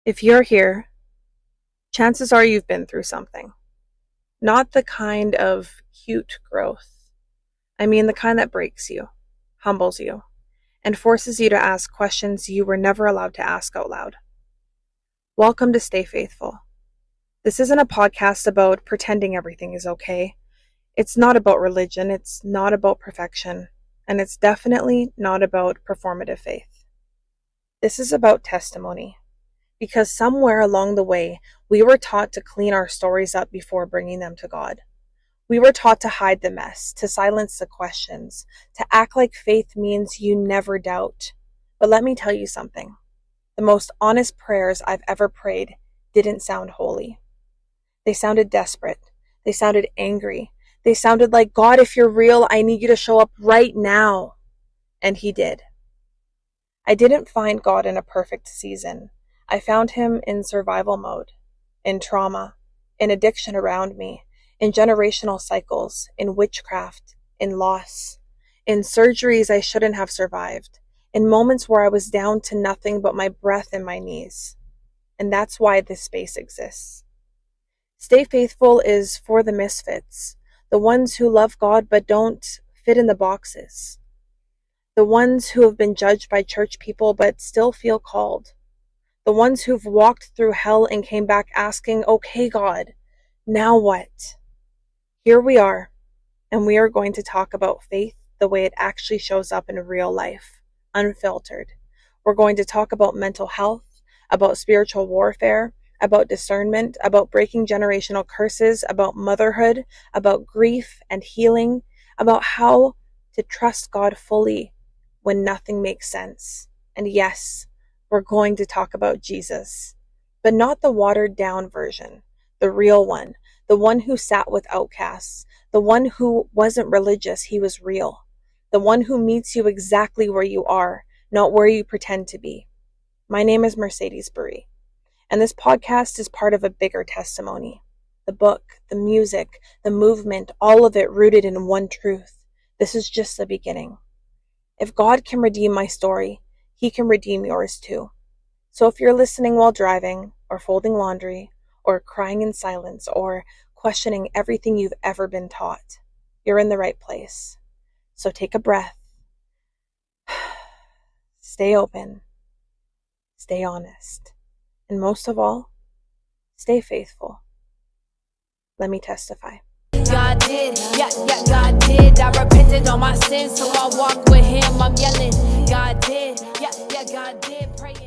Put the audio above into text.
If you're here, chances are you've been through something. Not the kind of cute growth. I mean the kind that breaks you, humbles you, and forces you to ask questions you were never allowed to ask out loud. Welcome to Stay Faithful. This isn't a podcast about pretending everything is okay. It's not about religion, it's not about perfection, and it's definitely not about performative faith. This is about testimony. Because somewhere along the way, we were taught to clean our stories up before bringing them to God. We were taught to hide the mess, to silence the questions, to act like faith means you never doubt. But let me tell you something. The most honest prayers I've ever prayed didn't sound holy. They sounded desperate. They sounded angry. They sounded like, God, if you're real, I need you to show up right now. And He did. I didn't find God in a perfect season. I found Him in survival mode, in trauma, in addiction around me, in generational cycles, in witchcraft, in loss, in surgeries I shouldn't have survived, in moments where I was down to nothing but my breath and my knees. And that's why this space exists. Stay Faithful is for the misfits, the ones who love God but don't fit in the boxes, the ones who have been judged by church people but still feel called. The ones who've walked through hell and came back asking, okay, God, now what? Here we are, and we are going to talk about faith the way it actually shows up in real life, unfiltered. We're going to talk about mental health, about spiritual warfare, about discernment, about breaking generational curses, about motherhood, about grief and healing, about how to trust God fully when nothing makes sense. And yes, we're going to talk about Jesus, but not the watered down version, the real one, the one who sat with outcasts, the one who wasn't religious, He was real, the one who meets you exactly where you are, not where you pretend to be. My name is Mercedes Burry, and this podcast is part of a bigger testimony. The book, the music, the movement, all of it rooted in one truth. This is just the beginning. If God can redeem my story, He can redeem yours too. So if you're listening while driving, or folding laundry, or crying in silence, or questioning everything you've ever been taught, you're in the right place. So take a breath. Stay open. Stay honest. And most of all, stay faithful. Let me testify. God did, yeah, God did. I repented on my sins, so I walk with Him. I'm yelling, God did, yeah, God did. Praying.